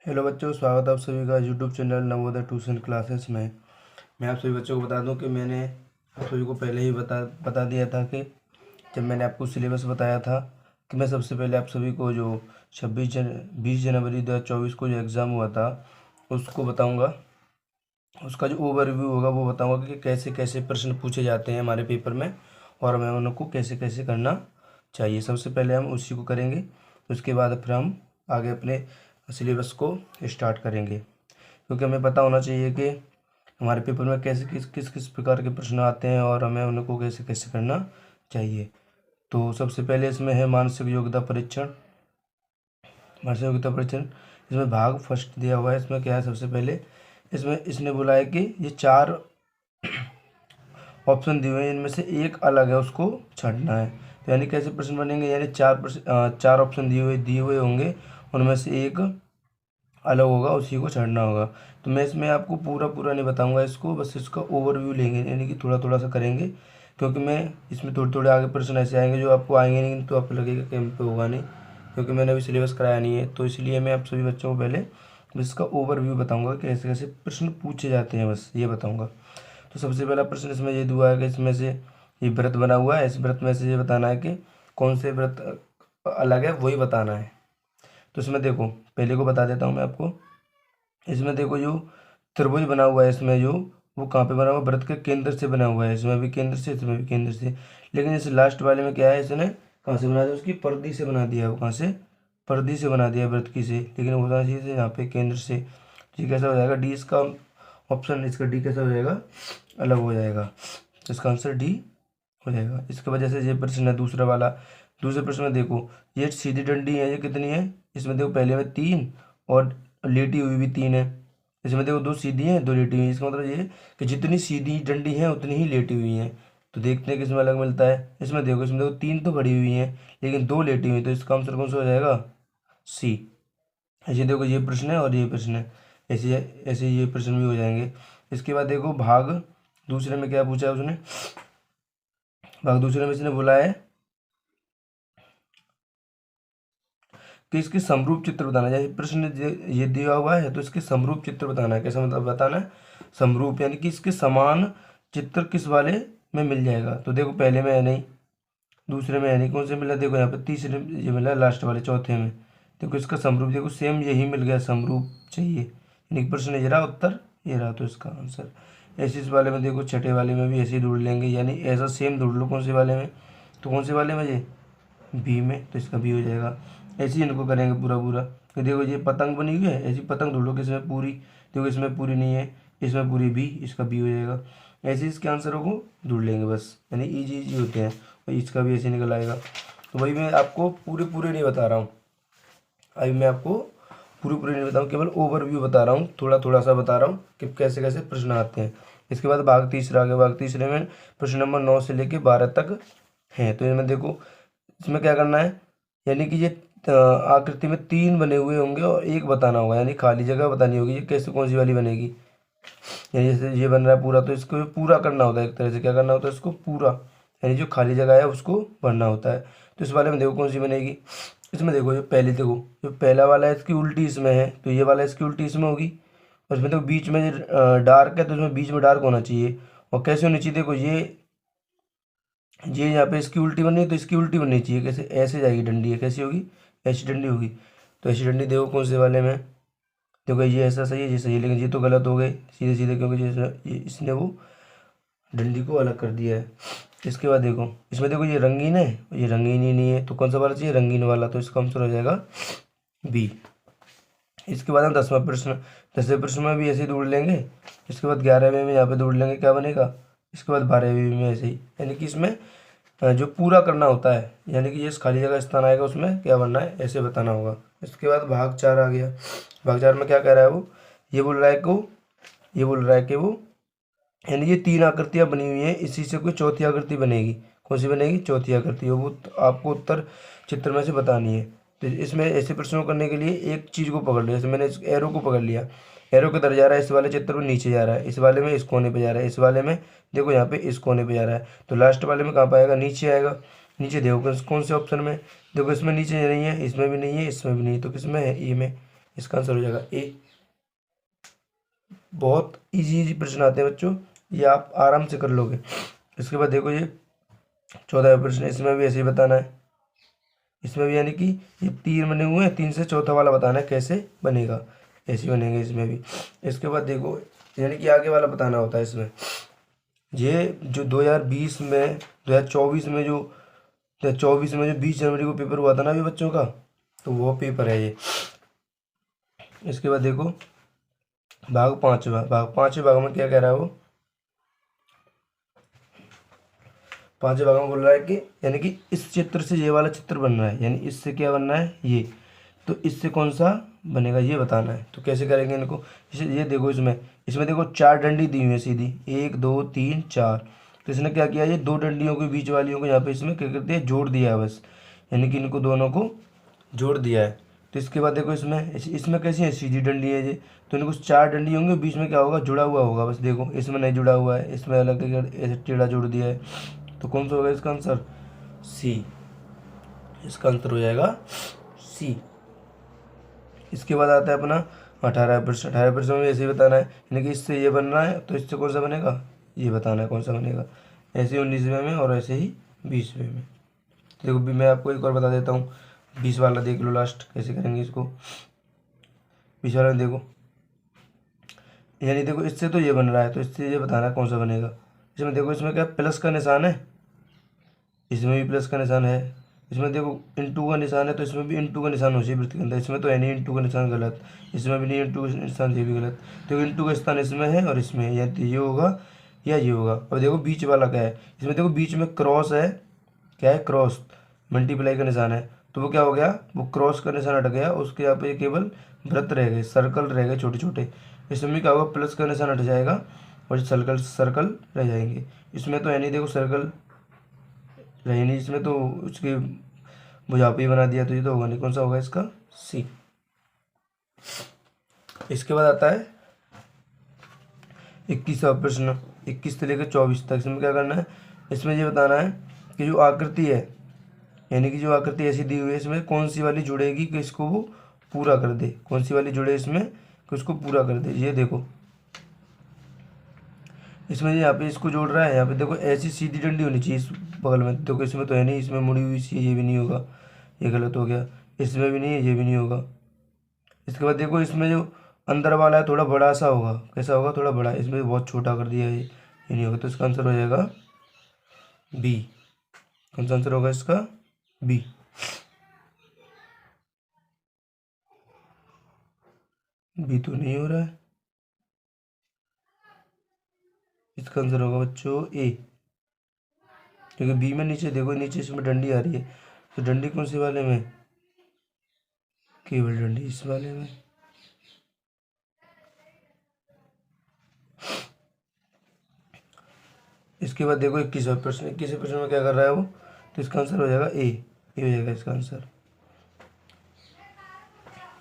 Hello बच्चों, स्वागत है आप सभी का YouTube channel Navodaya tuition classes में। मैं आप सभी बच्चों को बता दूं कि मैंने आप सभी को पहले ही बता दिया था कि जब मैंने आपको सिलेबस बताया था कि मैं सबसे पहले आप सभी को जो 20 जनवरी 2024 को जो एग्ज़ाम हुआ था उसको बताऊंगा। उसका जो ओवरव्यू होगा वो बताऊंगा कि कैसे कैसे प्रश्न पूछे जाते हैं हमारे पेपर में और हमें उनको कैसे कैसे करना चाहिए। सबसे पहले हम उसी को करेंगे, उसके बाद फिर हम आगे अपने सिलेबस को स्टार्ट करेंगे, क्योंकि हमें पता होना चाहिए कि हमारे पेपर में कैसे किस प्रकार के प्रश्न आते हैं और हमें उनको कैसे कैसे करना चाहिए। तो सबसे पहले इसमें है मानसिक योग्यता परीक्षण। मानसिक योग्यता परीक्षण इसमें भाग फर्स्ट दिया हुआ है। इसमें क्या है, सबसे पहले इसमें इसने बोला है कि ये 4 ऑप्शन दिए हुए हैं, इनमें से एक अलग है, उसको छांटना है। तो यानी कैसे प्रश्न बनेंगे, यानी 4 ऑप्शन दिए हुए होंगे, उनमें से एक अलग होगा, उसी को छांटना होगा। तो मैं इसमें आपको पूरा नहीं बताऊंगा इसको, बस इसका ओवरव्यू लेंगे, यानी कि थोड़ा थोड़ा सा करेंगे, क्योंकि मैं इसमें थोड़े थोड़े आगे प्रश्न ऐसे आएंगे जो आपको आएंगे नहीं तो आपको लगेगा कि हम पे होगा नहीं, क्योंकि मैंने अभी सिलेबस कराया नहीं है। तो इसलिए मैं आप सभी बच्चों को पहले बस इसका ओवरव्यू बताऊँगा कि कैसे कैसे प्रश्न पूछे जाते हैं, बस ये बताऊँगा। तो सबसे पहला प्रश्न इसमें ये दुआ है कि इसमें से ये व्रत बना हुआ है, इस व्रत में से ये बताना है कि कौन से व्रत अलग है, वही बताना है। तो इसमें देखो, पहले को बता देता हूँ मैं आपको। इसमें देखो जो त्रिभुज बना हुआ है, इसमें जो वो कहाँ पे बना हुआ है, व्रत के केंद्र से बना हुआ है। इसमें भी केंद्र से, इसमें भी केंद्र से। लेकिन इस लास्ट वाले में क्या है, इसने कहाँ से बना दिया, उसकी परिधि से बना दिया है। वो कहाँ से, परिधि से बना दिया व्रत की से, लेकिन होना चाहिए यहाँ पे केंद्र से। ठीक, कैसा हो जाएगा, डी इसका ऑप्शन, इसका डी कैसा हो जाएगा, अलग हो जाएगा। तो इसका आंसर डी हो जाएगा। इसके वजह से ये प्रश्न है दूसरा वाला। दूसरे प्रश्न में देखो, ये सीधी डंडी है, ये कितनी है, इसमें देखो पहले में 3 और लेटी हुई भी 3 है। इसमें देखो 2 सीधी हैं, 2 लेटी हुई हैं। इसका मतलब ये है कि जितनी सीधी डंडी है उतनी ही लेटी हुई हैं। तो देखते हैं किसमें अलग मिलता है। इसमें देखो 3 तो खड़ी हुई हैं लेकिन 2 लेटी हुई हैं, तो इसका आंसर कौन सा हो जाएगा, सी। ऐसे देखो ये प्रश्न है और ये प्रश्न है, ऐसे ऐसे ये प्रश्न भी हो जाएंगे। इसके बाद देखो भाग दूसरे में क्या पूछा है उसने, भाग दूसरे में इसने बोला है कि इसके समरूप चित्र बताना है। जैसे प्रश्न ये दिया हुआ है तो इसके समरूप चित्र बताना है। कैसा मतलब बताना है, समरूप, यानी कि इसके समान चित्र किस वाले में मिल जाएगा। तो देखो पहले में है नहीं, दूसरे में है नहीं, कौन से मिला, देखो यहाँ पे तीसरे ये मिला, लास्ट वाले चौथे में। देखो इसका समरूप, देखो सेम यही मिल गया, समरूप चाहिए, यानी कि प्रश्न ये रहा, उत्तर ये रहा, तो इसका आंसर। ऐसे इस वाले में देखो, छठे वाले में भी ऐसे ही ढूंढ लेंगे, यानी ऐसा सेम ढूंढ लो कौन से वाले में, तो कौन से वाले में, ये बी में, तो इसका बी हो जाएगा। ऐसे ही इनको करेंगे पूरा पूरा। तो देखो ये पतंग बनी हुई है, ऐसी पतंग ढूंढो कि इसमें पूरी, देखो इसमें पूरी नहीं है, इसमें पूरी बी, इसका बी हो जाएगा। ऐसे ही इसके आंसरों को ढूंढ लेंगे बस, यानी इजी इजी होते हैं, और इसका भी ऐसे निकल आएगा। तो वही मैं आपको पूरे पूरे नहीं बता रहा हूँ, अभी मैं आपको पूरे पूरे नहीं बताऊँ, केवल ओवरव्यू बता रहा हूँ, थोड़ा थोड़ा सा बता रहा हूँ कि कैसे कैसे प्रश्न आते हैं। इसके बाद भाग तीसरा आ गया। भाग तीसरे में प्रश्न नंबर 9 से लेके 12 तक है। तो इनमें देखो, इसमें क्या करना है, यानी कि ये आकृति में 3 बने हुए होंगे और एक बताना होगा, यानी खाली जगह बतानी होगी, ये कैसे कौन सी वाली बनेगी। यानी जैसे ये बन रहा है पूरा, तो इसको पूरा करना होता है, एक तरह से क्या करना होता है, इसको पूरा, यानी जो खाली जगह है उसको भरना होता है। तो इस वाले में देखो कौन सी बनेगी। इसमें देखो जो पहले, देखो जो पहला वाला है इसकी उल्टी इसमें है, तो ये वाला इसकी उल्टी इसमें होगी। और इसमें देखो बीच में डार्क है, तो इसमें बीच में डार्क होना चाहिए। और कैसे होनी चाहिए, देखो ये यहाँ पे इसकी उल्टी बननी है तो इसकी उल्टी बननी चाहिए। कैसे, ऐसे जाएगी डंडी, है कैसी होगी, ऐसी डंडी होगी। तो ऐसी डंडी देखो कौन से वाले में, देखो ये ऐसा सही है, ये सही है, लेकिन ये तो गलत हो गए सीधे सीधे, क्योंकि इसने वो डंडी को अलग कर दिया है। इसके बाद देखो, इसमें देखो ये रंगीन है, ये रंगीन ही नहीं है, तो कौन सा वाला चाहिए, रंगीन वाला, तो इसका आंसर हो जाएगा बी। इसके बाद हम 10वां प्रश्न, 10वें प्रश्न में भी ऐसे ही ढूंढ लेंगे। इसके बाद 11वें में यहाँ पे ढूंढ लेंगे, क्या बनेगा। इसके बाद 12वें में ऐसे ही, यानी कि इसमें जो पूरा करना होता है, यानी कि ये खाली जगह स्थान आएगा उसमें क्या बनना है, ऐसे बताना होगा। इसके बाद भाग 4 आ गया। भाग 4 में क्या कह रहा है वो, ये बोल रहा है कि ये बोल रहा है कि वो, यानी ये 3 आकृतियाँ बनी हुई हैं, इसी से कोई चौथी आकृति बनेगी। कौन सी बनेगी, चौथी आकृति, वो आपको उत्तर चित्र में से बतानी है। तो इसमें ऐसे प्रश्नों करने के लिए एक चीज़ को पकड़ लिया, जैसे मैंने इस एरो को पकड़ लिया, एरो किधर जा रहा है, इस वाले चित्र में नीचे जा रहा है, इस वाले में इस कोने पे जा रहा है, इस वाले में देखो यहाँ पे इस कोने पे जा रहा है, तो लास्ट वाले में कहाँ पाएगा, नीचे आएगा। नीचे देखो कौन से ऑप्शन में, देखो इसमें नीचे नहीं है, इसमें भी नहीं है, इसमें भी नहीं, तो किसमें है, ई में, इसका आंसर हो जाएगा ए। बहुत इजी इजी प्रश्न आते हैं बच्चों, ये आप आराम से कर लोगे। इसके बाद देखो ये 14वां प्रश्न, इसमें भी ऐसे ही बताना है। इसमें भी यानी कि ये 3 बने हुए हैं, 3 से चौथा वाला बताना है कैसे बनेगा, ऐसे बनेंगे इसमें भी। इसके बाद देखो यानी कि आगे वाला बताना होता है इसमें। ये जो 2020 में 2024 में जो 2024 में जो 20 जनवरी को पेपर हुआ था ना अभी बच्चों का, तो वो पेपर है ये। इसके बाद देखो भाग 5वां, भाग 5वें भाग में क्या कह रहा है वो, 5वें भाग में बोल रहा है कि यानी कि इस चित्र से ये वाला चित्र बन रहा है, यानी इससे क्या बनना है ये, तो इससे कौन सा बनेगा ये बताना है। तो कैसे करेंगे इनको, ये देखो इसमें इसमें देखो 4 डंडी दी हुई है सीधी, 1 2 3 4। तो इसने क्या किया, ये 2 डंडियों के बीच वालियों को यहाँ पे इसमें क्या कर दिया, जोड़ दिया है बस, यानी कि इनको दोनों को जोड़ दिया है। तो इसके बाद देखो इसमें इसमें कैसी है, सीधी डंडी है ये, तो इनको 4 डंडी होंगे, बीच में क्या होगा, जुड़ा हुआ होगा। बस देखो इसमें नहीं जुड़ा हुआ है, इसमें अलग ऐसे टेढ़ा जोड़ दिया है। तो कौन सा होगा इसका आंसर, सी। इसका आंसर हो जाएगा सी। इसके बाद आता है अपना 18%। 18% में ऐसे ही बताना है, यानी कि इससे ये बनना है तो इससे कौन सा बनेगा, ये बताना है कौन सा बनेगा। ऐसे ही 19वें में और ऐसे ही 20वें में। देखो भी मैं आपको एक और बता देता हूँ, 20 वाला देख लो लास्ट कैसे करेंगे इसको। 20 वाला में देखो, यानी देखो इससे तो ये बन रहा है, तो इससे ये बताना है कौन सा बनेगा। इसमें देखो इसमें क्या प्लस का निशान है, इसमें भी प्लस का निशान है। इसमें देखो इंटू का निशान है, तो इसमें भी इंटू का निशान हो चाहिए वृत्त के अंदर, इसमें तो है नहीं इंटू का निशान, गलत। इसमें भी नहीं इंटू का निशान, ये भी गलत। तो इंटू का स्थान इसमें है और इसमें है, या तो ये होगा या ये होगा। और देखो बीच वाला क्या है, इसमें देखो बीच में क्रॉस है, क्या है, क्रॉस, मल्टीप्लाई का निशान है, तो वो क्या हो गया, वो क्रॉस का निशान हट गया, उसके यहाँ पे केवल वृत्त रह गए, सर्कल रह गए छोटे छोटे। इसमें भी क्या होगा, प्लस का निशान हट जाएगा और सर्कल सर्कल रह जाएंगे। इसमें तो है नहीं, देखो सर्कल रहे नहीं इसमें, तो उसके बुझापी बना दिया, तो ये तो होगा नहीं। कौन सा होगा इसका, सी। इसके बाद आता है 21वां प्रश्न, 21 से लेकर 24 तक। इसमें क्या करना है, इसमें ये बताना है कि जो आकृति है, यानी कि जो आकृति ऐसी दी हुई है, इसमें कौन सी वाली जुड़ेगी कि इसको वो पूरा कर दे, कौन सी वाली जुड़े इसमें कि उसको पूरा कर दे। ये देखो इसमें यहाँ पे इसको जोड़ रहा है, यहाँ पे देखो ऐसी सीधी डंडी होनी चाहिए इस बगल में, देखो इसमें तो है नहीं, इसमें मुड़ी हुई सी, ये भी नहीं होगा, ये गलत हो गया। इसमें भी नहीं है, ये भी नहीं होगा। इसके बाद देखो इसमें जो अंदर वाला है थोड़ा बड़ा सा होगा, कैसा होगा, थोड़ा बड़ा, इसमें बहुत छोटा कर दिया है, ये नहीं होगा। तो इसका आंसर हो जाएगा बी। कौन सा आंसर होगा इसका, बी। बी तो नहीं हो रहा है, इसका आंसर होगा बच्चों ए, क्योंकि बी में नीचे देखो, नीचे इसमें डंडी आ रही है, तो डंडी कौन से वाले में, केवल डंडी इस वाले में। इसके बाद देखो 21वां प्रश्न, 21वें प्रश्न में क्या कर रहा है वो, तो इसका आंसर हो जाएगा ए, ये हो जाएगा इसका आंसर।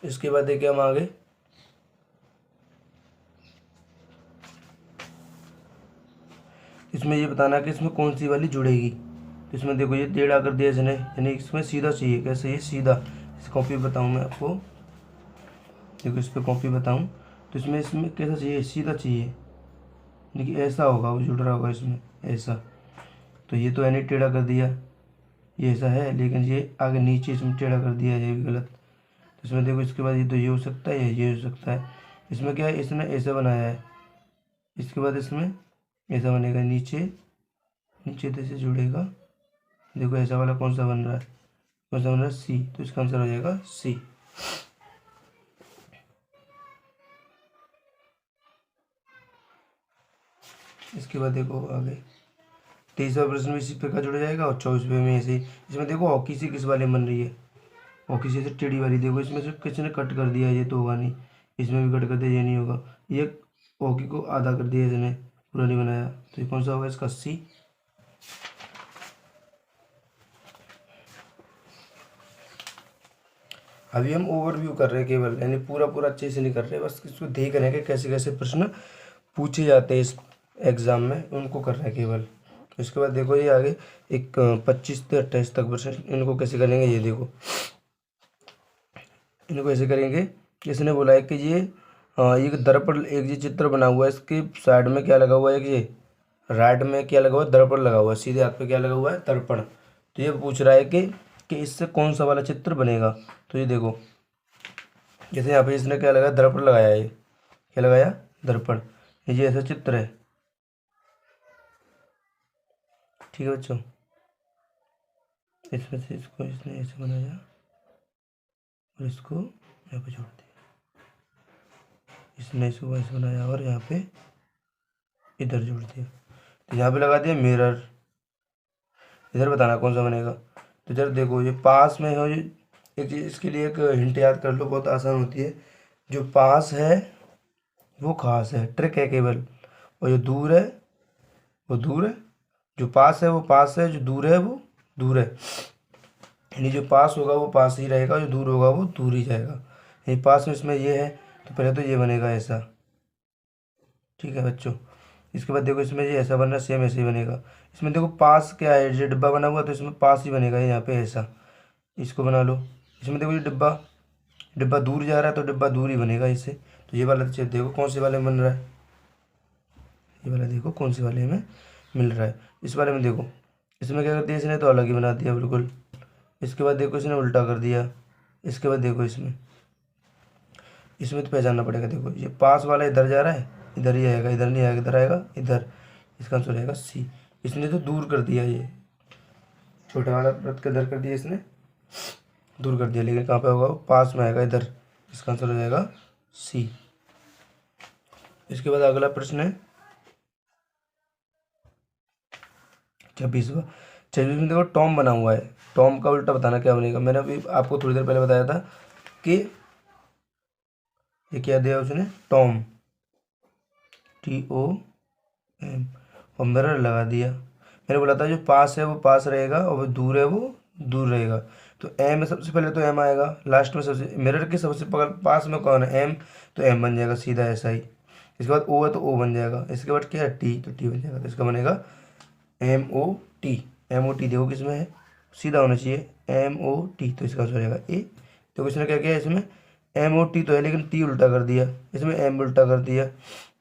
इसके बाद देखिए हम आगे, इसमें ये बताना है कि इसमें कौन सी वाली जुड़ेगी। तो इसमें देखो ये टेढ़ा कर दिया इसने, यानी इसमें सीधा चाहिए, कैसे, ये सीधा। इस कॉपी बताऊँ मैं आपको, देखो इस पर कॉपी बताऊँ, तो इसमें इसमें कैसा चाहिए, सीधा चाहिए, यानी कि ऐसा होगा, वो जुड़ रहा होगा इसमें ऐसा। तो ये तो यानी टेढ़ा कर दिया, ये ऐसा है, लेकिन ये आगे नीचे इसमें टेढ़ा कर दिया, ये भी गलत। तो इसमें देखो इसके बाद ये तो ये हो सकता है, ये हो सकता है। इसमें क्या है, इसने ऐसा बनाया है, इसके बाद इसमें ऐसा बनेगा, नीचे नीचे से जुड़ेगा। देखो ऐसा वाला कौन सा बन रहा है, कौन सा बन रहा है, सी। तो इसका आंसर हो जाएगा सी। इसके बाद देखो आगे 23वां प्रश्न भी इसी प्रकार जुड़ जाएगा, और 24वें में ऐसे ही। इसमें देखो हॉकी सी किस वाले बन रही है, हॉकी से टेढ़ी वाली, देखो इसमें से किसी ने कट कर दिया, ये तो होगा नहीं। इसमें भी कट कर दिया, ये नहीं होगा। ये हॉकी को आधा कर दिया इसने, पूरा नहीं बनाया, तो ये कौन सा होगा इसका, सी। अभी हम ओवरव्यू कर रहे हैं केवल, यानी पूरा पूरा अच्छे से नहीं कर रहे, बस इसको देख रहे हैं कि कैसे कैसे प्रश्न पूछे जाते हैं इस एग्ज़ाम में, उनको कर रहे हैं केवल। इसके बाद देखो ये आगे एक 25 से 28 तक प्रश्न, इनको कैसे करेंगे, ये देखो इनको ऐसे करेंगे इसने बोला है कि ये एक दर्पण, एक ये चित्र बना हुआ है, इसके साइड में क्या लगा हुआ है, ये राइट में क्या लगा हुआ है, दर्पण लगा हुआ है, सीधे हाथ पे क्या लगा हुआ है, दर्पण। तो ये पूछ रहा है कि इससे कौन सा वाला चित्र बनेगा। तो ये देखो, जैसे यहाँ पे इसने क्या लगाया, दर्पण लगाया है, ये क्या लगाया, दर्पण। ये ऐसा चित्र है, ठीक है बच्चों। इसमें से इसको इसने ऐसे बनाया और इसको यहाँ पे जोड़ दिया, इसने इसको ऐसे बनाया और यहाँ पे इधर जोड़ दिया। तो यहाँ पे लगा दिया मिरर, इधर बताना कौन सा बनेगा। तो इधर देखो, ये पास में हो, ये एक चीज़, इसके लिए एक हिंट याद कर लो, बहुत आसान होती है। जो पास है वो खास है, ट्रिक है केवल, और जो दूर है वो दूर है। जो पास है वो पास है, जो दूर है वो दूर है। यानी जो पास होगा वो पास ही रहेगा, जो दूर होगा वो दूर ही जाएगा। ये पास में इसमें ये है, तो पहले तो ये बनेगा ऐसा, ठीक है बच्चों। इसके बाद देखो, इसमें ये ऐसा बन रहा है, सेम ऐसे ही बनेगा। इसमें देखो पास क्या है, ये डिब्बा बना हुआ, तो इसमें पास ही बनेगा, ये यहाँ पे ऐसा, इसको बना लो। इसमें देखो ये डिब्बा, डिब्बा दूर जा रहा है, तो डिब्बा दूर ही बनेगा इससे। तो ये वाला देखो कौन से वाले में बन रहा है, ये वाला देखो कौन से वाले में मिल रहा है। इस वाले में देखो, इसमें क्या कर दिया इसने, तो अलग ही बना दिया बिल्कुल। इसके बाद देखो इसने उल्टा कर दिया। इसके बाद देखो इसमें, इसमें तो पहचानना पड़ेगा। देखो ये पास वाला इधर जा रहा है, इधर ही आएगा, इधर नहीं आएगा, इधर आएगा, इधर। इसका आंसर रहेगा सी। इसने तो दूर कर दिया, ये छोटा वाला वृत्त का इधर कर दिया इसने, दूर कर दिया, लेकिन कहाँ पे होगा वो, पास में आएगा इधर। इसका आंसर हो जाएगा सी। इसके बाद अगला प्रश्न है 26वां। 26 में देखो टॉम बना हुआ है, टॉम का उल्टा बताना क्या बनेगा। मैंने अभी आपको थोड़ी देर पहले बताया था कि ये क्या दिया उसने, टॉम, TOM, और मिरर लगा दिया। मैंने बोला था जो पास है वो पास रहेगा और वो दूर है वो दूर रहेगा। तो एम में सबसे पहले तो एम आएगा, लास्ट में सबसे, मिरर के सबसे पास में कौन है, एम, तो एम बन जाएगा सीधा ऐसा ही। इसके बाद ओ है तो ओ बन जाएगा, इसके बाद क्या है, टी, तो टी बन जाएगा। तो इसका बनेगा MOT। MOT देखो किसमें है, सीधा होना चाहिए, MOT, तो इसका आंसर हो जाएगा ए। तो क्वेश्चन क्या क्या है इसमें, MOT तो है लेकिन टी उल्टा कर दिया, इसमें एम उल्टा कर दिया,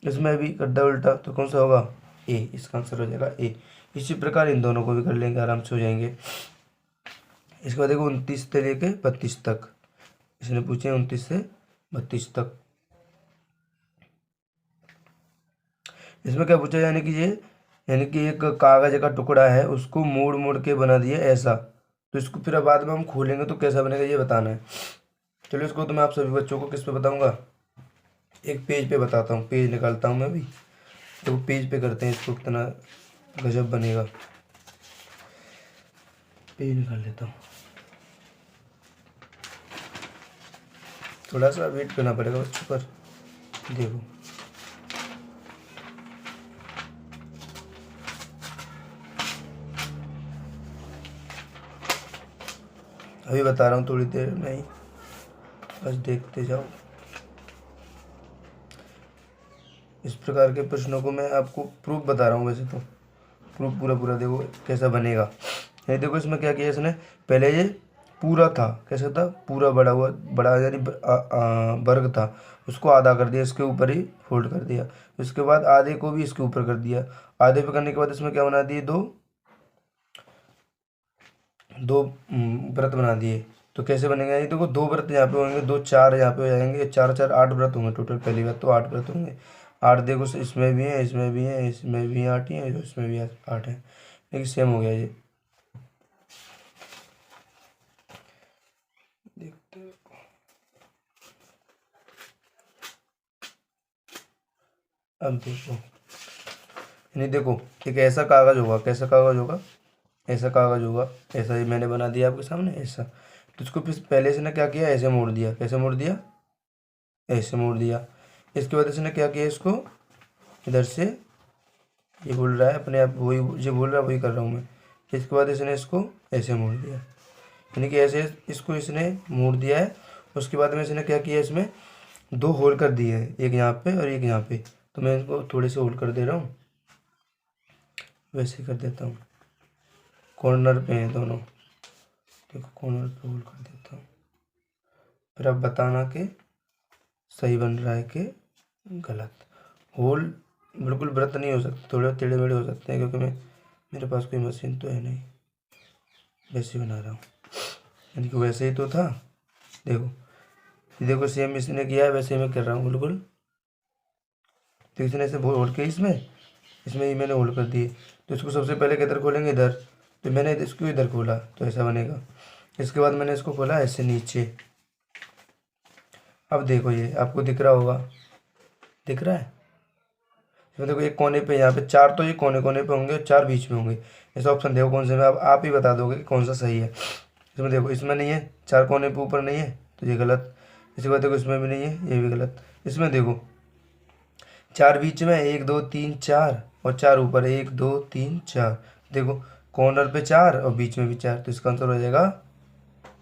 इसमें भी कर दिया उल्टा, तो कौन सा होगा, ए। इसका आंसर हो जाएगा ए। इसी प्रकार इन दोनों को भी कर लेंगे, आराम से हो जाएंगे। इसके बाद देखो 29 से लेके 32 तक, इसने पूछे 29 से 32 तक। इसमें क्या पूछा, यानी कि ये, यानी कि एक कागज का टुकड़ा है, उसको मोड़ मोड़ के बना दिया ऐसा, तो इसको फिर बाद में हम खोलेंगे तो कैसा बनेगा ये बताना है। चलो इसको तो मैं आप सभी बच्चों को किस पे बताऊंगा, एक पेज पे बताता हूँ, पेज निकालता हूँ मैं भी, तो पेज पे करते हैं इसको, कितना गजब बनेगा। पेज निकाल लेता हूँ, थोड़ा सा वेट करना पड़ेगा बच्चों पर। देखो अभी बता रहा हूँ, थोड़ी देर नहीं, बस देखते जाओ। इस प्रकार के प्रश्नों को मैं आपको प्रूफ बता रहा हूँ, वैसे तो प्रूफ पूरा पूरा देखो कैसा बनेगा। ये देखो इसमें क्या किया इसने, पहले ये पूरा था, कैसा था, पूरा बड़ा हुआ, बड़ा यानी वर्ग था, उसको आधा कर दिया, इसके ऊपर ही फोल्ड कर दिया। उसके बाद आधे को भी इसके ऊपर कर दिया, आधे पे करने के बाद इसमें क्या बना दिए, दो दो व्रत बना दिए। तो कैसे बनेगा, ये देखो दो व्रत यहाँ पे होंगे, दो चार यहाँ पे हो जाएंगे, चार चार 8 व्रत होंगे टोटल, पहली बात तो 8 व्रत होंगे। 8 देखो, इसमें भी है, इसमें भी है, इसमें भी 8 ही है, इसमें भी 8 है, लेकिन सेम हो गया ये। देखते हैं। अब देखो, नहीं देखो, एक ऐसा कागज होगा, कैसा कागज होगा, ऐसा कागज होगा, ऐसा ही मैंने बना दिया आपके सामने ऐसा। तो इसको फिर पहले से ना क्या किया, ऐसे मोड़ दिया, कैसे मोड़ दिया, ऐसे मोड़ दिया। इसके बाद इसने क्या किया, इसको इधर से, ये बोल रहा है अपने आप, वही जो बोल रहा है वही कर रहा हूँ मैं। इसके बाद इसने इसको ऐसे मोड़ दिया, यानी कि ऐसे इसको इसने मोड़ दिया है। उसके बाद में इसने क्या किया, इसमें दो होल कर दिए हैं, एक यहाँ पे और एक यहाँ पे। तो मैं इसको थोड़े से होल कर दे रहा हूँ, वैसे कर देता हूँ, कॉर्नर पे हैं दोनों, देखो कॉर्नर पे होल कर देता हूँ। फिर आप बताना कि सही बन रहा है कि गलत। होल बिल्कुल वृत्त नहीं हो सकते, थोड़े टेढ़े मेढ़े हो सकते हैं, क्योंकि मेरे पास कोई मशीन तो है नहीं, वैसे ही बना रहा हूँ, यानी कि वैसे ही तो था। देखो सेम इसने किया है वैसे ही मैं कर रहा हूँ बिल्कुल। तो इसने ऐसे होल्ड के इसमें ही मैंने होल्ड कर दिए। तो इसको सबसे पहले किधर खोलेंगे, इधर। तो मैंने इसको इधर खोला तो ऐसा बनेगा। इसके बाद मैंने इसको खोला ऐसे नीचे। अब देखो ये आपको दिख रहा होगा, दिख रहा है। इसमें देखो एक कोने पे, यहाँ पे 4 तो ये कोने कोने पे होंगे और 4 बीच में होंगे। ऐसा ऑप्शन देखो कौन से में, अब आप ही बता दोगे कि कौन सा सही है। इसमें देखो इसमें नहीं है, 4 कोने पे ऊपर नहीं है तो ये गलत। इसके बाद देखो इसमें भी नहीं है, ये भी गलत। इसमें देखो 4 बीच में, 1 2 3 4 और 4 ऊपर, 1 2 3 4। देखो कॉर्नर पे 4 और बीच में भी 4, तो इसका आंसर हो जाएगा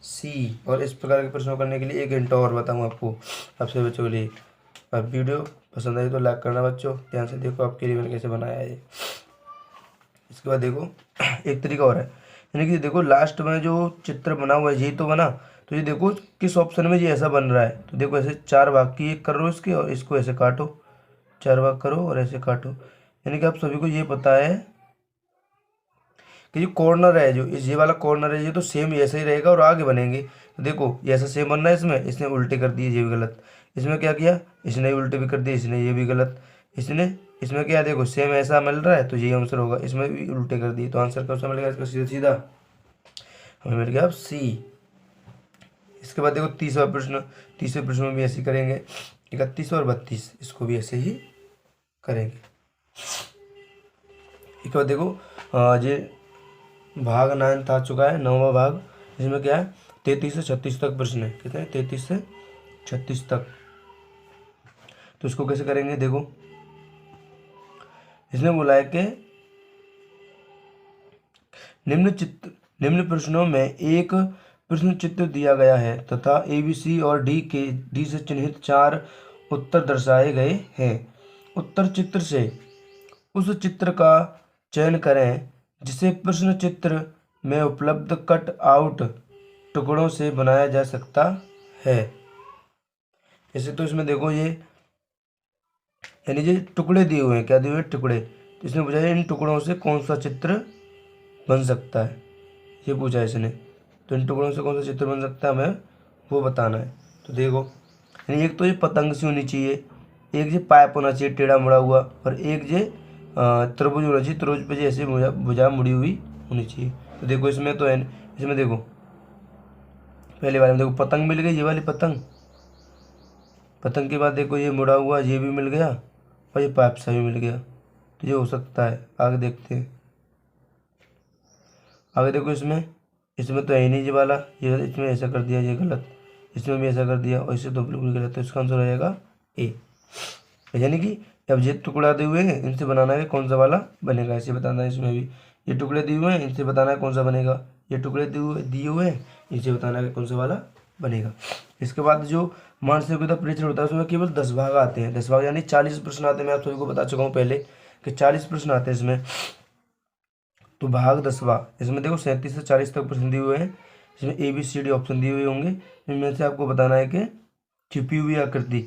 सी। और इस प्रकार के प्रश्नों करने के लिए एक घंटा और बताऊँ आपको आपसे बच्चों के लिए। और वीडियो पसंद आई तो लाइक करना बच्चों, ध्यान से देखो आपके लिए मैंने कैसे बनाया है ये। इसके बाद देखो एक तरीका और है, यानी कि देखो लास्ट में जो चित्र बना हुआ है यही तो बना। तो ये देखो किस ऑप्शन में ये ऐसा बन रहा है। तो देखो ऐसे 4 भाग की एक कर लो इसके, और इसको ऐसे काटो, 4 भाग करो और ऐसे काटो। यानी कि आप सभी को ये पता है कि ये कॉर्नर है, जो ये वाला कॉर्नर है ये तो सेम ऐसा ही रहेगा और आगे बनेंगे। तो देखो ये ऐसा सेम बनना है, इसने उल्टे कर दिए, ये भी गलत। इसमें क्या किया, इसने उल्टे भी कर दिए, इसने ये भी गलत। इसने इसमें क्या, देखो सेम ऐसा मिल रहा है तो यही आंसर होगा, इसमें भी उल्टे कर दिए। तो आंसर कौन सा मिलेगा इसका, सीधा सीधा हमें मिल गया अब सी। इसके बाद देखो तीसरा प्रश्न, तीसरे प्रश्न में भी ऐसे ही करेंगे। 31 और 32 इसको भी ऐसे ही करेंगे। इसके बाद देखो ये भाग 9 आ चुका है, 9वां भाग। इसमें क्या है 33 से 36 तक प्रश्न है। कितने हैं, 33 से 36 तक। तो इसको कैसे करेंगे, देखो इसने बोला है कि निम्न प्रश्नों में एक प्रश्न चित्र दिया गया है तथा ए बी सी और डी से चिन्हित 4 उत्तर दर्शाए गए हैं। उत्तर चित्र से उस चित्र का चयन करें जिसे प्रश्न चित्र में उपलब्ध कट आउट टुकड़ों से बनाया जा सकता है। ऐसे तो इसमें देखो ये, यानी ये टुकड़े दिए हुए हैं, क्या दिए हुए हैं, टुकड़े। तो इसने पूछा है इन टुकड़ों से कौन सा चित्र बन सकता है, ये पूछा है इसने। तो इन टुकड़ों से कौन सा चित्र बन सकता है हमें वो बताना है। तो देखो यानी एक तो ये पतंग सी होनी चाहिए, एक ये पाइप होना चाहिए टेढ़ा मुड़ा हुआ, और एक ये तरबूज होना चाहिए, तरबूज पे ऐसे भुजा मुड़ी हुई होनी चाहिए। तो देखो इसमें तो है, इसमें देखो पहले वाले में देखो पतंग मिल गई, ये वाली पतंग। पतंग के बाद देखो ये मुड़ा हुआ ये भी मिल गया, और ये पाइप सा भी मिल गया। तो ये हो सकता है, आगे देखते हैं। आगे देखो इसमें तो है ही नहीं ये वाला, ये इसमें ऐसा कर दिया, ये गलत। इसमें भी ऐसा कर दिया और इसे तो बिल्कुल गलत। तो इसका आंसर हो जाएगा ए। यानी कि अब ये टुकड़ा दिए हुए हैं, इनसे बनाना है कौन सा वाला बनेगा, ऐसे बताना है। इसमें भी ये टुकड़े दिए हुए हैं, इनसे बताना है कौन सा बनेगा। ये टुकड़े दिए हुए हैं, इनसे बताना है कौन सा वाला बनेगा। इसके बाद जो मानसिक परीक्षण होता है उसमें केवल 10 भाग आते हैं, 10 भाग यानी 40 प्रश्न आते हैं। मैं आप सभी को बता चुका हूँ पहले कि 40 प्रश्न आते हैं इसमें। तो भाग 10वां, इसमें देखो 37 से 40 तक प्रश्न दिए हुए हैं। इसमें A B C D option दिए हुए होंगे, इनमें से आपको बताना है कि छिपी हुई आकृति,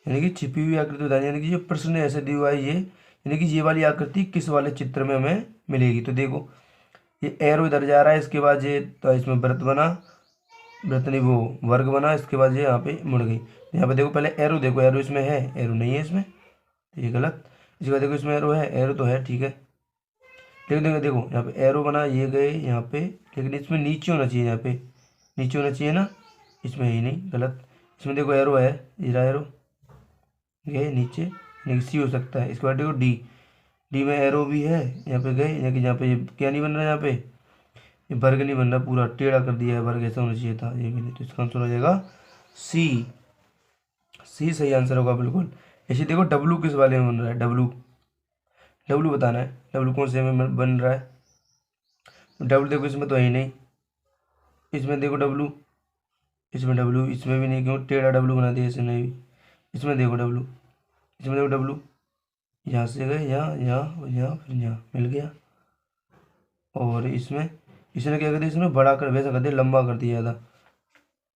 यानी कि छिपी हुई आकृति बतानी, यानी कि ये प्रश्न ऐसे दिया हुआ है ये, यानी कि ये वाली आकृति किस वाले चित्र में हमें मिलेगी। तो देखो ये एरो इधर जा रहा है, इसके बाद ये तो इसमें वृत्त बना, वृत्त नहीं वो वर्ग बना, इसके बाद ये यहाँ पे मुड़ गई। यहाँ पे देखो पहले एरो, देखो एरो इसमें है, एरो नहीं है इसमें, तो ये गलत। इसके बाद देखो इसमें एरो है, एरो तो है ठीक है, लेकिन देखो देखो यहाँ पे एरो बना, ये गए यहाँ पे, लेकिन इसमें नीचे होना चाहिए, यहाँ पे नीचे होना चाहिए ना, इसमें ही नहीं, गलत। इसमें देखो एरो है, ये रहा एरो, गए नीचे, यानी सी हो सकता है। इसके बाद देखो डी, डी में एरो भी है, यहाँ पे गए, यानी कि यहाँ पे ये क्या नहीं बन रहा है, यहाँ पे ये वर्ग नहीं बन रहा, पूरा टेढ़ा कर दिया है, वर्ग ऐसा होना चाहिए था, ये भी नहीं। तो इसका आंसर हो जाएगा सी, सी सही आंसर होगा बिल्कुल। ऐसे देखो डब्लू किस वाले में बन रहा है, डब्लू, डब्लू बताना है, डब्लू कौन से में बन रहा है। डब्लू देखो इसमें तो है ही नहीं, इसमें देखो डब्लू, इसमें डब्लू, इसमें भी नहीं, क्यों टेढ़ा डब्लू बना दिया इसमें भी। इसमें देखो डब्लू, इसमें देखो डब्लू, यहाँ से गए यहाँ, यहाँ यहाँ, फिर यहाँ मिल गया। और इसमें इसने क्या कर दिया, इसमें बड़ा कर वैसा कर दिया, लंबा कर दिया था।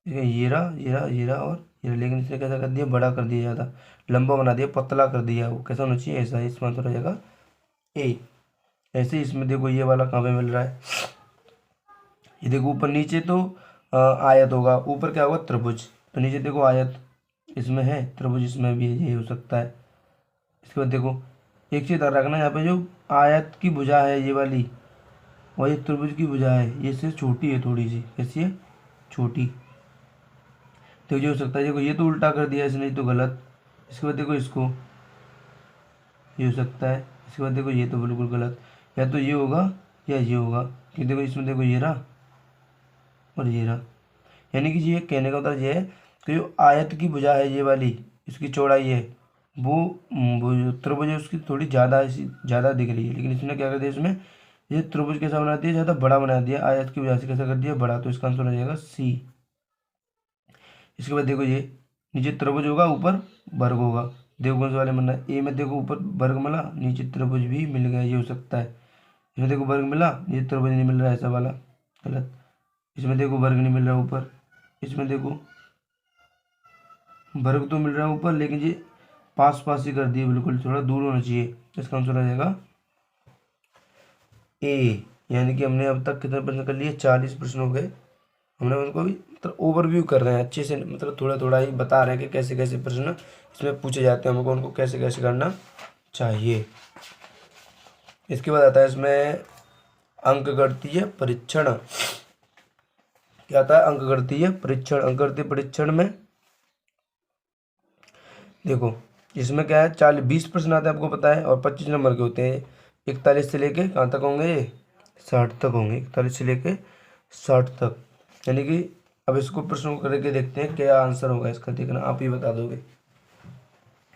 ये रहा, ये रहा, ये रहा और ये, लेकिन इसने कैसा कर दिया, बड़ा कर दिया, ज़्यादा लंबा बना दिया, पतला कर दिया। वो कैसा होना चाहिए, ऐसा। इसका आंसर हो जाएगा ए। ऐसे ही इसमें देखो ये वाला कहाँ पे मिल रहा है, ये देखो ऊपर नीचे तो आयत होगा, ऊपर क्या होगा, त्रिभुज। तो नीचे देखो आयत इसमें है, त्रिभुज इसमें भी है, ये हो सकता है। इसके बाद देखो एक चीज़ याद रखना, यहाँ पे जो आयत की भुजा है ये वाली, और ये त्रिभुज की भुजा है, ये से छोटी है थोड़ी सी, कैसी है, छोटी। तो ये हो सकता है, देखो ये तो उल्टा कर दिया इसने, ये तो गलत। इसके बाद देखो इसको, ये हो सकता है। इसके बाद देखो ये तो बिल्कुल गलत, या तो ये होगा या ये होगा, कि देखो इसमें देखो ये रहा और ये रहा। यानी कि ये कहने का मतलब ये है कि जो आयत की भुजा है ये वाली, इसकी चौड़ाई है वो जो त्रिभुज है उसकी थोड़ी ज़्यादा ज़्यादा दिख रही है, लेकिन इसने क्या कर दिया, इसमें ये त्रिभुज कैसा बना दिया, ज़्यादा बड़ा बना दिया, आयत की वजह से कैसा कर दिया, बड़ा। तो इसका आंसर हो जाएगा सी। इसके बाद देखो ये नीचे त्रिभुज होगा, ऊपर वर्ग होगा। देखो कौन से वाले बनना है, ए में देखो ऊपर वर्ग मिला, नीचे त्रिभुज भी मिल गया, ये हो सकता है। इसमें देखो वर्ग मिला, नीचे त्रिभुज नहीं मिल रहा है, ऐसा वाला गलत। इसमें देखो वर्ग नहीं मिल रहा ऊपर, इसमें देखो वर्ग तो मिल रहा है ऊपर, लेकिन ये पास पास ही कर दिए, बिल्कुल थोड़ा दूर होना चाहिए। इसका आंसर आ जाएगा ए। यानी कि हमने अब तक कितने प्रश्न कर लिए, 40 प्रश्न हो गए। हमने उनको भी मतलब ओवरव्यू कर रहे हैं अच्छे से, मतलब थोड़ा थोड़ा ही बता रहे हैं कि कैसे कैसे प्रश्न इसमें पूछे जाते हैं, हमको उनको कैसे कैसे करना चाहिए। इसके बाद आता है इसमें अंकगणितीय परीक्षण। क्या आता है, अंकगणितीय परीक्षण। अंकगणितीय परीक्षण में देखो इसमें क्या है, 20 प्रश्न आते हैं आपको पता है, और 25 नंबर के होते हैं। 41 से लेके कहाँ तक होंगे, ये 60 तक होंगे, 41 से लेके 60 तक। यानी कि अब इसको प्रश्न को करके देखते हैं क्या आंसर होगा इसका, देखना आप ही बता दोगे।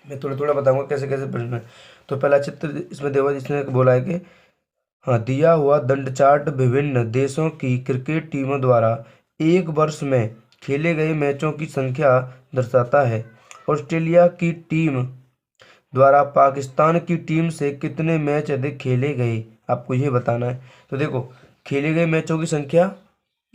मैं थोड़ा थोड़ा बताऊंगा कैसे कैसे प्रश्न है। तो पहला चित्र इसमें देखो, जिसने बोला है कि हाँ, दिया हुआ दंड चार्ट विभिन्न देशों की क्रिकेट टीमों द्वारा एक वर्ष में खेले गए मैचों की संख्या दर्शाता है। ऑस्ट्रेलिया की टीम द्वारा पाकिस्तान की टीम से कितने मैच अधिक खेले गए, आपको ये बताना है। तो देखो खेले गए मैचों की संख्या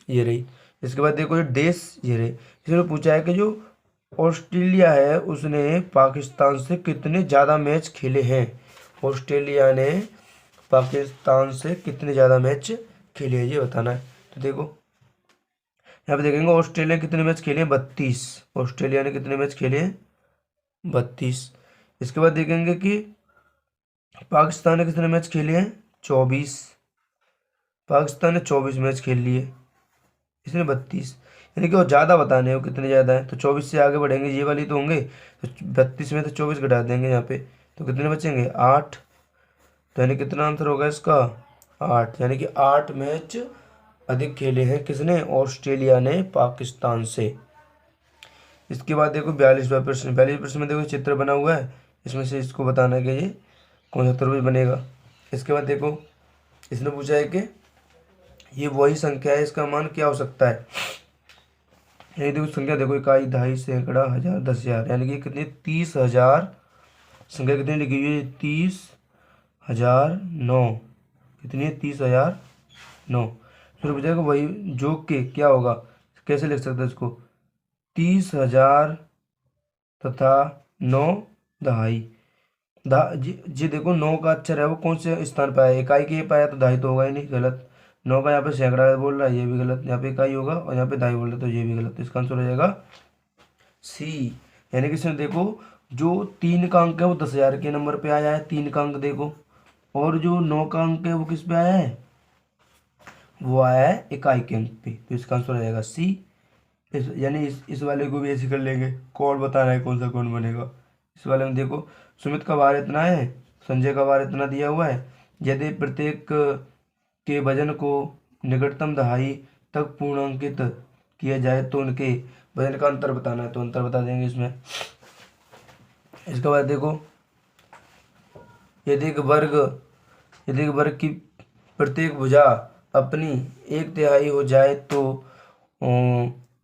ये रही। इसके बाद देखो जो देश ये रहे। इसने पूछा है कि जो ऑस्ट्रेलिया है उसने पाकिस्तान से कितने ज़्यादा मैच खेले हैं। ऑस्ट्रेलिया ने पाकिस्तान से कितने ज़्यादा मैच खेले हैं, ये बताना है। तो देखो यहाँ पे देखेंगे ऑस्ट्रेलिया ने कितने मैच खेले हैं, 32। ऑस्ट्रेलिया ने कितने मैच खेले हैं, 32। इसके बाद देखेंगे कि पाकिस्तान ने कितने मैच खेले हैं, 24। पाकिस्तान ने 24 मैच खेल लिए, इसने 32। यानी कि वो ज़्यादा बताने हैं, वो कितने ज़्यादा है। तो 24 से आगे बढ़ेंगे, ये वाली तो होंगे, तो 32 में तो 24 घटा देंगे यहाँ पे, तो कितने बचेंगे, 8। तो यानी कितना आंसर होगा इसका, 8। यानी कि 8 मैच अधिक खेले हैं किसने, ऑस्ट्रेलिया ने पाकिस्तान से। इसके बाद देखो 42वां प्रश्न। 42 प्रश्न में देखो चित्र बना हुआ है, इसमें से इसको बताना है कि ये कौन सा त्रिभुज बनेगा। इसके बाद देखो इसने पूछा है कि ये वही संख्या है, इसका मान क्या हो सकता है। ये देखो संख्या देखो, इकाई, दहाई, सैकड़ा, हजार, 10,000, यानी कि कितनी, 30,000। संख्या कितनी लिखी हुई है, 30,009। कितनी है, 30,009। फिर पूछेगा वही जो के क्या होगा, कैसे लिख सकते हैं इसको, 30,000 तथा 9 दहाई। जी देखो 9 का अक्षर है वो कौन से स्थान पर आया, इकाई के पाया तो दहाई तो होगा ही नहीं, गलत। 9 का यहाँ पे सैकड़ा बोल रहा है, ये भी गलत। यहाँ पे इकाई होगा और यहाँ पे दहाई बोल रहा है, तो ये भी गलत। तो इसका आंसर हो जाएगा सी। यानी कि इसमें देखो जो 3 का अंक है वो 10,000 के नंबर पे आया है, 3 का अंक देखो, और जो 9 का अंक है वो किस पे आया है, वो आया है इकाई के अंक पे। तो इसका आंसर हो जाएगा सी। यानी इस वाले को भी ऐसे कर लेंगे, कौन बता रहा है कौन सा कौन बनेगा। इस वाले में देखो सुमित का भार इतना है, संजय का भार इतना दिया हुआ है। यदि प्रत्येक के वजन को निकटतम दहाई तक पूर्णांकित किया जाए तो उनके वजन का अंतर बताना है, तो अंतर बता देंगे इसमें। इसके बाद देखो यदि एक वर्ग की प्रत्येक भुजा अपनी 1/3 हो जाए तो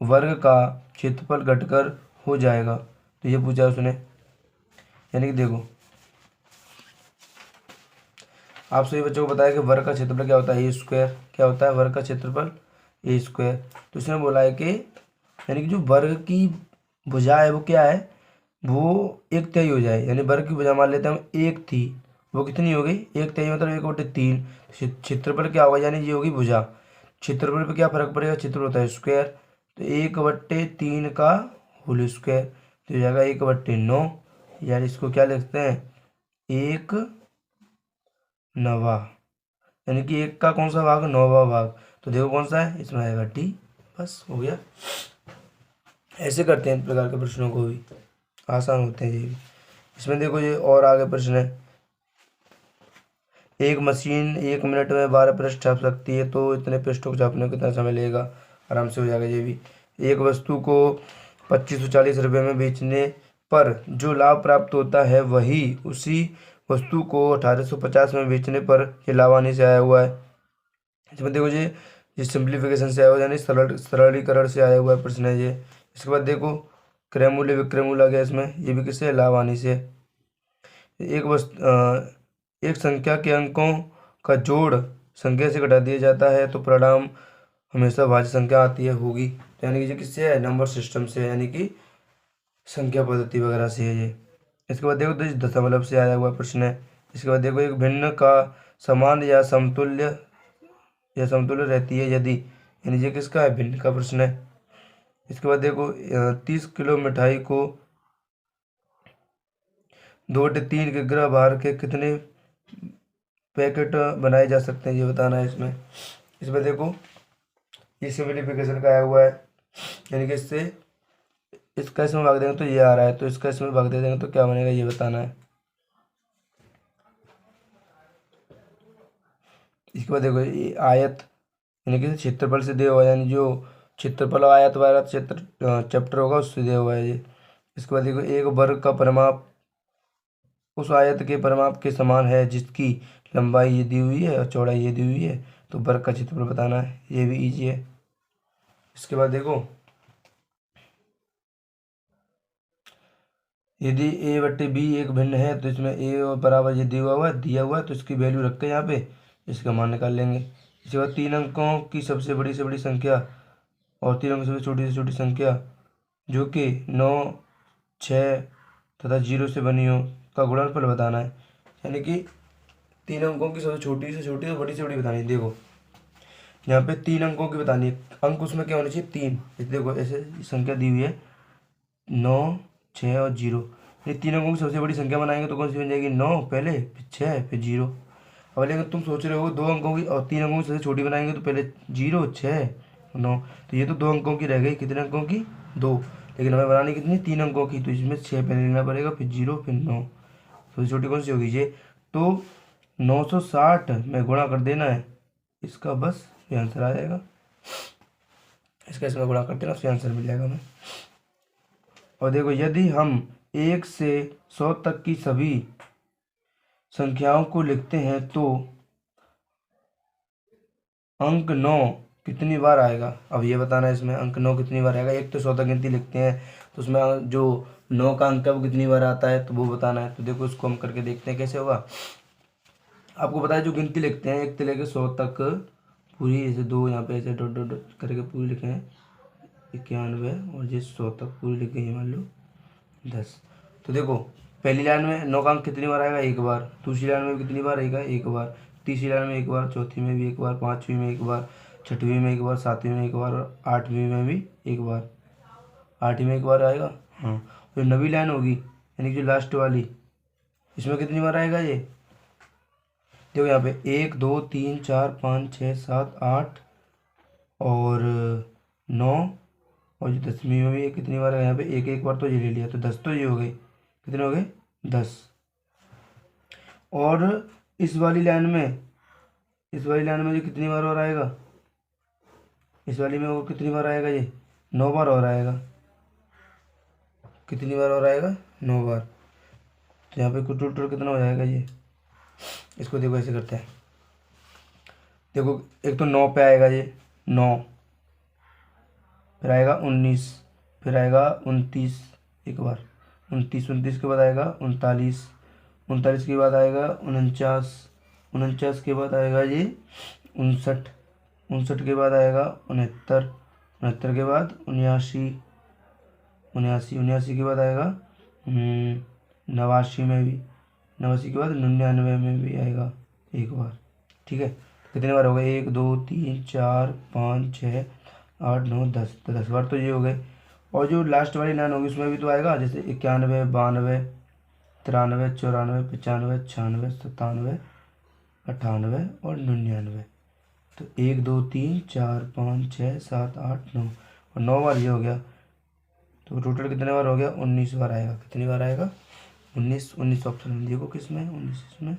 वर्ग का क्षेत्रफल घटकर हो जाएगा। तो ये पूछा उसने। यानी कि देखो आप सभी बच्चों को बताया कि वर्ग का क्षेत्रफल क्या होता है, ए स्क्वायर। क्या होता है वर्ग का क्षेत्रफल, ए स्क्वायर। तो इसने बोला है कि यानी कि जो वर्ग की भुजा है वो क्या है, वो एक तिहाई हो जाए, यानी वर्ग की भुजा मान लेते हैं हम एक थी, वो कितनी हो गई, एक तिहाई मतलब 1/3। क्षेत्रफल क्या होगा, यानी ये होगी भुजा। क्षेत्रफल पे क्या फर्क पड़ेगा, क्षेत्रफल होता है स्क्वायर, तो 1/3 का होल स्क्वायर, तो हो जाएगा 1/9, यानी इसको क्या लिखते हैं, 1/9, यानी कि एक का कौन सा भाग, 9वां भाग। तो देखो कौन सा है, इसमें आएगा डी। बस हो गया। ऐसे करते हैं इन प्रकार के प्रश्नों को भी, आसान होते हैं ये भी। इसमें देखो ये और आगे प्रश्न है, एक मशीन 1 मिनट में 12 पृष्ठ छाप सकती है, तो इतने पृष्ठों को छापने को कितना समय लगेगा, आराम से हो जाएगा ये भी। एक वस्तु को 2540 रुपये में बेचने पर जो लाभ प्राप्त होता है वही उसी वस्तु को 1850 में बेचने पर ये लाभान्वित से आया हुआ है। इसमें देखो ये सिंप्लीफिकेशन से आया हुआ है, यानी सरलीकरण से आया हुआ प्रश्न है ये। इसके बाद देखो क्रयमूल्य विक्रयमूल्य आ गया इसमें, ये भी किससे, लाभान्वित से। एक संख्या के अंकों का जोड़ संख्या से घटा दिया जाता है तो परिणाम हमेशा भाज्य संख्या आती है होगी, तो यानी कि ये किससे है, नंबर सिस्टम से, यानी कि संख्या पद्धति वगैरह से है ये। इसके बाद देखो दशमलव से आया हुआ प्रश्न है। इसके बाद देखो एक भिन्न का समान या समतुल्य रहती है यदि, यानी ये किसका है, भिन्न का प्रश्न है। इसके बाद देखो 30 किलो मिठाई को 2/3 के ग्राम भार के कितने पैकेट बनाए जा सकते हैं, ये बताना है इसमें। इसमें देखो ये सिंप्लीफिकेशन का आया हुआ है, यानी कि इसका इसमें भाग देंगे तो ये आ रहा है, तो इसका इसमें भाग दे देंगे तो क्या बनेगा, ये बताना है। इसके बाद देखो ये आयत, यानी कि क्षेत्रफल से दिया हुआ है, यानी जो क्षेत्रफल और आयत वाला चैप्टर होगा उससे दिया हुआ है ये। इसके बाद देखो एक वर्ग का परिमाप उस आयत के परिमाप के समान है जिसकी लंबाई ये दी हुई है और चौड़ाई ये दी हुई है, तो वर्ग का क्षेत्रफल बताना है, ये भी इजी है। इसके बाद देखो यदि a/b एक भिन्न है तो इसमें a बराबर ये दिया हुआ है तो इसकी वैल्यू रख के यहाँ पे इसका मान निकाल लेंगे। इसके बाद 3 अंकों की सबसे बड़ी से बड़ी संख्या और 3 अंकों से छोटी संख्या जो कि 9, 6 तथा 0 से बनी हो का गुणनफल बताना है, यानी कि 3 अंकों की सबसे छोटी से छोटी और बड़ी से बड़ी बतानी है। देखो यहाँ पे 3 अंकों की बतानी है, अंक उसमें क्या होने चाहिए, 3। देखो ऐसे संख्या दी हुई है 9, 6 और 0, ये 3 अंकों की सबसे बड़ी संख्या बनाएंगे तो कौन सी बन जाएगी, 9 पहले फिर 6 फिर 0। अब लेकिन तुम सोच रहे हो 2 अंकों की और 3 अंकों की सबसे छोटी बनाएंगे तो पहले 0, 6, 9, तो ये तो 2 अंकों की रह गई, कितने अंकों की, 2, लेकिन हमें बनानी कितनी, 3 अंकों की, तो इसमें 6 पहले लेना पड़ेगा फिर 0 फिर 9, सबसे छोटी कौन सी होगी ये, तो 960 में गुणा कर देना है इसका, बस ये आंसर आ जाएगा। इसका इसमें गुणा कर देना, उससे आंसर मिल जाएगा हमें। और देखो यदि हम 1 से 100 तक की सभी संख्याओं को लिखते हैं तो अंक 9 कितनी बार आएगा, अब ये बताना है इसमें, अंक 9 कितनी बार आएगा। एक तो 100 तक गिनती लिखते हैं तो उसमें जो 9 का अंक है वो कितनी बार आता है, तो वो बताना है। तो देखो इसको हम करके देखते हैं कैसे होगा। आपको पता है जो गिनती लिखते हैं 1 से लेकर 100 तक पूरी, ऐसे 2 यहाँ पे ऐसे डॉट डॉट डॉट करके पूरी लिखे हैं 91, और ये 100 तक पूरी लिख गई मान लो 10। तो देखो पहली लाइन में 9 का अंक कितनी बार आएगा, एक बार, दूसरी लाइन में कितनी बार आएगा, एक बार, तीसरी लाइन में एक बार, चौथी में भी एक बार, पाँचवीं में एक बार, छठवीं में एक बार, सातवीं में एक बार और आठवीं में भी एक बार, आठवीं में एक बार आएगा। हाँ, जो नवी लाइन होगी यानी कि जो लास्ट वाली, इसमें कितनी बार आएगा ये, देखो यहाँ पे 1, 2, 3, 4, 5, 6, 7, 8 और 9, और जो 10वीं में भी कितनी बार है यहाँ पे, एक एक बार तो ये ले लिया, तो 10 तो ये हो गए, कितने हो गए, 10। और इस वाली लाइन में जो कितनी बार और आएगा, इस वाली में वो कितनी बार आएगा, ये 9 बार और आएगा, कितनी बार और आएगा, 9 बार। तो यहाँ पे कुल टोटल कितना हो जाएगा ये, इसको देखो ऐसे करते हैं। देखो एक तो 9 पे आएगा ये 9, फिर आएगा 19, फिर आएगा 29 एक बार, 29 के बाद आएगा 39, 39 के बाद आएगा 49, 49 के बाद आएगा ये 59, 59 के बाद आएगा 69, 69 के बाद 79, 79, 79 के बाद आएगा 89 में भी, 89 के बाद 99 में भी आएगा एक बार। ठीक है, कितने बार हो गए? 1 2 3 4 5 6 8 9 10, तो 10 बार तो ये हो गए। और जो लास्ट वाली लाइन होगी उसमें भी तो आएगा, जैसे 91 92 93 94 95 96 97 98 और 99। तो 1 2 3 4 5 6 7 8 9, और 9 बार ये हो गया। तो टोटल कितने बार हो गया? 19 बार आएगा। कितनी बार आएगा? 19। 19 ऑप्शन में देखो किस में 19, इसमें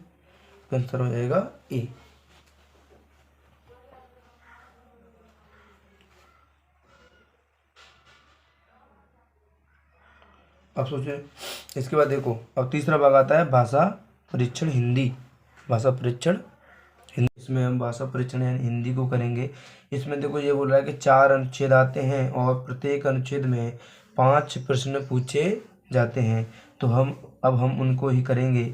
आंसर हो जाएगा ए। अब सोचो, इसके बाद देखो, अब तीसरा भाग आता है भाषा परीक्षण हिंदी। भाषा परीक्षण हिंदी, इसमें हम भाषा परीक्षण यानी हिंदी को करेंगे। इसमें देखो ये बोल रहा है कि 4 अनुच्छेद आते हैं और प्रत्येक अनुच्छेद में 5 प्रश्न पूछे जाते हैं। तो अब हम उनको ही करेंगे।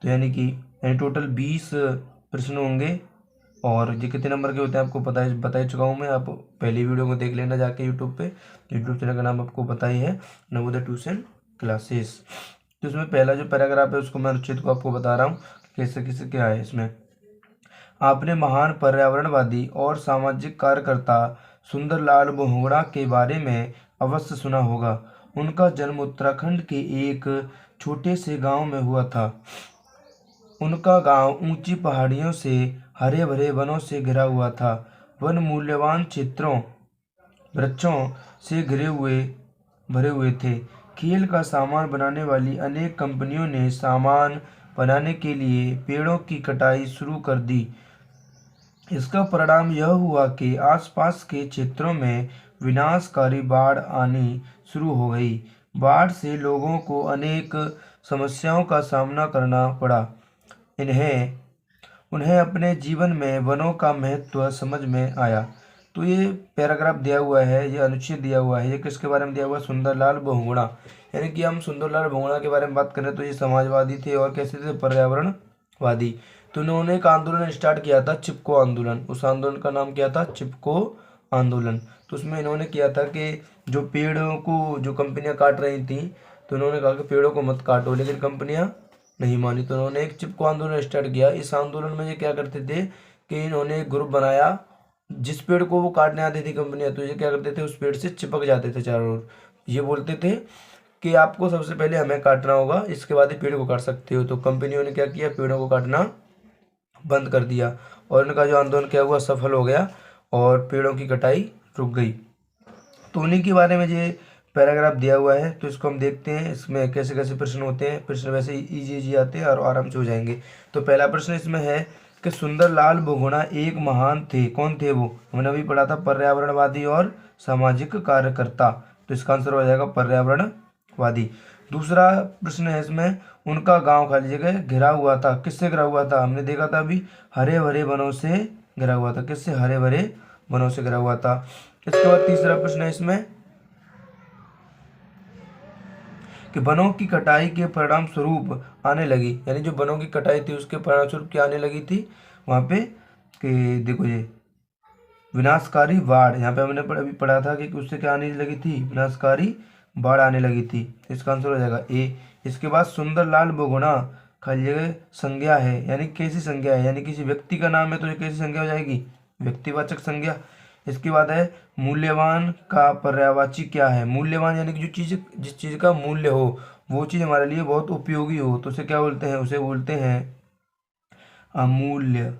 तो यानी टोटल 20 प्रश्न होंगे। और ये कितने नंबर के होते हैं आपको बता ही चुका हूँ मैं। आप पहली वीडियो को देख लेना जाके यूट्यूब पे। यूट्यूब चैनल का नाम आपको पता ही है, नवोदय ट्यूशन क्लासेस। तो इसमें पहला जो पैराग्राफ है उसको मैं अनुच्छेद को आपको बता रहा हूँ कैसे कैसे क्या है इसमें। आपने महान पर्यावरणवादी और सामाजिक कार्यकर्ता सुंदरलाल बोहरा के बारे में अवश्य सुना होगा। उनका जन्म उत्तराखंड के एक छोटे से गांव में हुआ था। उनका गांव ऊंची पहाड़ियों से हरे भरे वनों से घिरा हुआ था। वन मूल्यवान क्षेत्रों वृक्षों से भरे हुए थे। खेल का सामान बनाने वाली अनेक कंपनियों ने सामान बनाने के लिए पेड़ों की कटाई शुरू कर दी। इसका परिणाम यह हुआ कि आसपास के क्षेत्रों में विनाशकारी बाढ़ आनी शुरू हो गई। बाढ़ से लोगों को अनेक समस्याओं का सामना करना पड़ा। उन्हें अपने जीवन में वनों का महत्व समझ में आया। तो ये पैराग्राफ दिया हुआ है, ये अनुच्छेद दिया हुआ है, ये किसके बारे में दिया हुआ है? सुंदरलाल बोहरा। यानी कि हम सुंदरलाल बोहरा के बारे में बात करें तो ये समाजवादी थे और कैसे थे? पर्यावरणवादी। तो उन्होंने एक आंदोलन स्टार्ट किया था, चिपको आंदोलन। उस आंदोलन का नाम क्या था? चिपको आंदोलन। तो उसमें इन्होंने किया था कि जो पेड़ों को जो कंपनियां काट रही थी, तो उन्होंने कहा कि पेड़ों को मत काटो, लेकिन कंपनियां नहीं मानी। तो उन्होंने एक चिपको आंदोलन स्टार्ट किया। इस आंदोलन में ये क्या करते थे कि इन्होंने एक ग्रुप बनाया। जिस पेड़ को वो काटने आती थी कंपनियां, तो ये क्या करते थे? उस पेड़ से चिपक जाते थे चारों ओर। ये बोलते थे कि आपको सबसे पहले हमें काटना होगा, इसके बाद ही पेड़ को काट सकते हो। तो कंपनियों ने क्या किया? पेड़ों को काटना बंद कर दिया और इनका जो आंदोलन क्या हुआ? सफल हो गया और पेड़ों की कटाई रुक गई। तो उन्हीं के बारे में ये पैराग्राफ दिया हुआ है। तो इसको हम देखते हैं इसमें कैसे कैसे प्रश्न होते हैं। प्रश्न वैसे इजी इजी आते हैं और आराम से हो जाएंगे। तो पहला प्रश्न इसमें है कि सुंदरलाल बोहरा एक महान थे। कौन थे वो? हमने अभी पढ़ा था पर्यावरणवादी और सामाजिक कार्यकर्ता। तो इसका आंसर हो जाएगा पर्यावरणवादी। दूसरा प्रश्न है इसमें, उनका गांव खाली जगह घिरा हुआ था। किससे घिरा हुआ था? हमने देखा था अभी, हरे भरे वनों से घिरा हुआ था। किससे? हरे भरे वनों से घिरा हुआ था। इसके बाद तीसरा प्रश्न है इसमें कि वनों की कटाई के परिणाम स्वरूप आने लगी, यानी जो वनों की कटाई थी उसके परिणाम स्वरूप क्या आने लगी थी वहाँ पे? कि देखो ये विनाशकारी बाढ़, यहाँ पे हमने अभी पढ़ा था कि उससे क्या आने लगी थी? विनाशकारी बाढ़ आने लगी थी। इसका आंसर हो जाएगा ए। इसके बाद सुंदरलाल बोहरा खाली जगह संज्ञा है, यानी कैसी संज्ञा है? यानी किसी व्यक्ति का नाम है तो ये कैसी संज्ञा हो जाएगी? व्यक्तिवाचक संज्ञा। इसके बाद है मूल्यवान का पर्यायवाची क्या है? मूल्यवान यानी कि जिस चीज का मूल्य हो, वो चीज हमारे लिए बहुत उपयोगी हो, तो उसे क्या बोलते हैं? उसे बोलते हैं अमूल्य।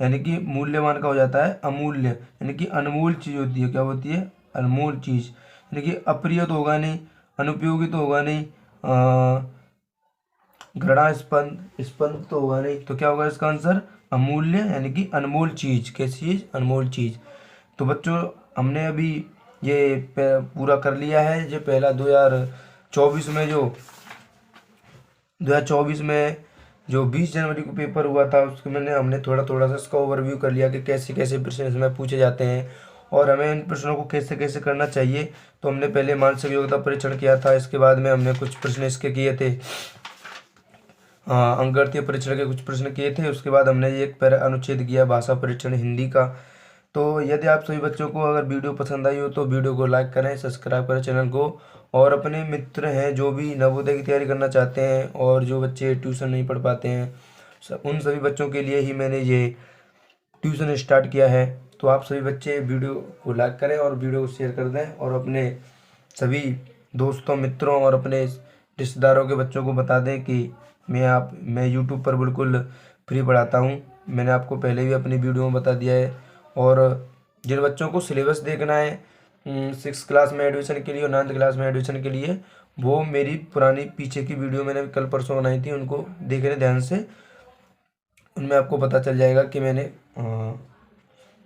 यानी कि मूल्यवान का हो जाता है अमूल्य, यानी कि अनमोल चीज होती है। क्या होती है? अनमोल चीज। यानी कि अप्रिय तो होगा नहीं, अनुपयोगी तो होगा नहीं, घृणास्पद तो होगा नहीं। तो क्या होगा इसका आंसर? अमूल्य, यानी कि अनमोल चीज। कैसी चीज? अनमोल चीज। तो बच्चों हमने अभी ये पूरा कर लिया है। ये पहला 2024 में जो 20 जनवरी को पेपर हुआ था उसके हमने थोड़ा थोड़ा सा इसका ओवरव्यू कर लिया कि कैसे कैसे प्रश्न इसमें पूछे जाते हैं और हमें इन प्रश्नों को कैसे कैसे करना चाहिए। तो हमने पहले मानसिक योग्यता परीक्षण किया था, इसके बाद में हमने कुछ प्रश्न इसके किए थे, अंकगणितीय परीक्षण के कुछ प्रश्न किए थे। उसके बाद हमने एक अनुच्छेद किया भाषा परीक्षण हिंदी का, तो यदि आप सभी बच्चों को अगर वीडियो पसंद आई हो तो वीडियो को लाइक करें, सब्सक्राइब करें चैनल को, और अपने मित्र हैं जो भी नवोदय की तैयारी करना चाहते हैं और जो बच्चे ट्यूशन नहीं पढ़ पाते हैं, उन सभी बच्चों के लिए ही मैंने ये ट्यूशन स्टार्ट किया है। तो आप सभी बच्चे वीडियो को लाइक करें और वीडियो को शेयर कर दें, और अपने सभी दोस्तों, मित्रों और अपने रिश्तेदारों के बच्चों को बता दें कि मैं यूट्यूब पर बिल्कुल फ्री पढ़ाता हूँ। मैंने आपको पहले भी अपनी वीडियो में बता दिया है। और जिन बच्चों को सिलेबस देखना है 6 क्लास में एडमिशन के लिए और 9th क्लास में एडमिशन के लिए, वो मेरी पुरानी पीछे की वीडियो मैंने कल परसों बनाई थी, उनको देख लें ध्यान से। उनमें आपको पता चल जाएगा कि मैंने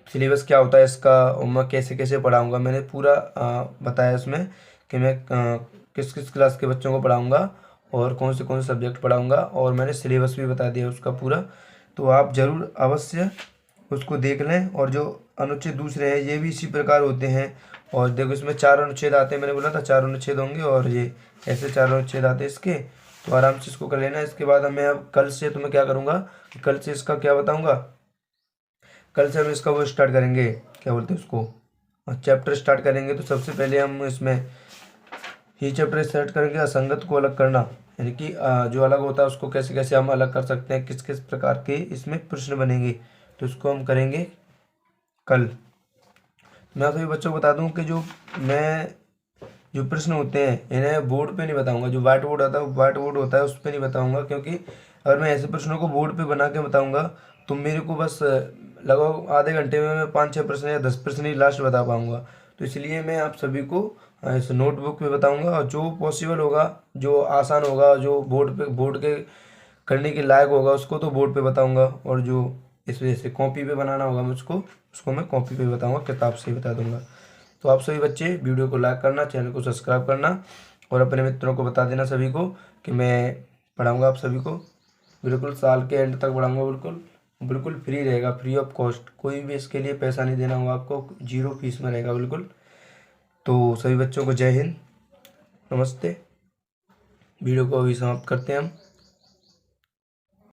सिलेबस क्या होता है इसका, और मैं कैसे कैसे पढ़ाऊँगा। मैंने पूरा बताया उसमें कि मैं किस किस क्लास के बच्चों को पढ़ाऊँगा और कौन से सब्जेक्ट पढ़ाऊँगा, और मैंने सिलेबस भी बता दिया उसका पूरा। तो आप ज़रूर अवश्य उसको देख लें। और जो अनुच्छेद दूसरे हैं ये भी इसी प्रकार होते हैं। और देखो इसमें 4 अनुच्छेद आते हैं, मैंने बोला था 4 अनुच्छेद होंगे, और ये ऐसे 4 अनुच्छेद आते हैं इसके। तो आराम से इसको कर लेना। इसके बाद मैं अब कल से तो मैं क्या करूँगा, कल से इसका क्या बताऊँगा, कल से हम इसका वो स्टार्ट करेंगे, क्या बोलते हैं उसको, चैप्टर स्टार्ट करेंगे। तो सबसे पहले हम इसमें ये चैप्टर स्टार्ट करेंगे, असंगत को अलग करना, यानी कि जो अलग होता है उसको कैसे कैसे हम अलग कर सकते हैं, किस किस प्रकार के इसमें प्रश्न बनेंगे, तो इसको हम करेंगे कल। मैं आप सभी बच्चों को बता दूं कि जो प्रश्न होते हैं इन्हें बोर्ड पे नहीं बताऊंगा। जो व्हाइट बोर्ड होता है उस पर नहीं बताऊंगा, क्योंकि अगर मैं ऐसे प्रश्नों को बोर्ड पे बना के बताऊंगा तो मेरे को बस लगभग आधे घंटे में मैं 5-6 प्रश्न या 10 प्रश्न ही लास्ट बता पाऊंगा। तो इसलिए मैं आप सभी को इस नोटबुक पे बताऊंगा, और जो पॉसिबल होगा, जो आसान होगा, जो बोर्ड के करने के लायक होगा उसको तो बोर्ड पे बताऊंगा, और जो इस वजह से कॉपी पे बनाना होगा मुझको, उसको मैं कॉपी पे बताऊंगा, किताब से ही बता दूंगा। तो आप सभी बच्चे वीडियो को लाइक करना, चैनल को सब्सक्राइब करना, और अपने मित्रों को बता देना सभी को कि मैं पढ़ाऊँगा आप सभी को। बिल्कुल साल के एंड तक पढ़ाऊँगा, बिल्कुल बिल्कुल फ्री रहेगा, फ्री ऑफ कॉस्ट। कोई भी इसके लिए पैसा नहीं देना होगा आपको, 0 फीस में रहेगा बिल्कुल। तो सभी बच्चों को जय हिंद, नमस्ते। वीडियो को अभी समाप्त करते हैं हम।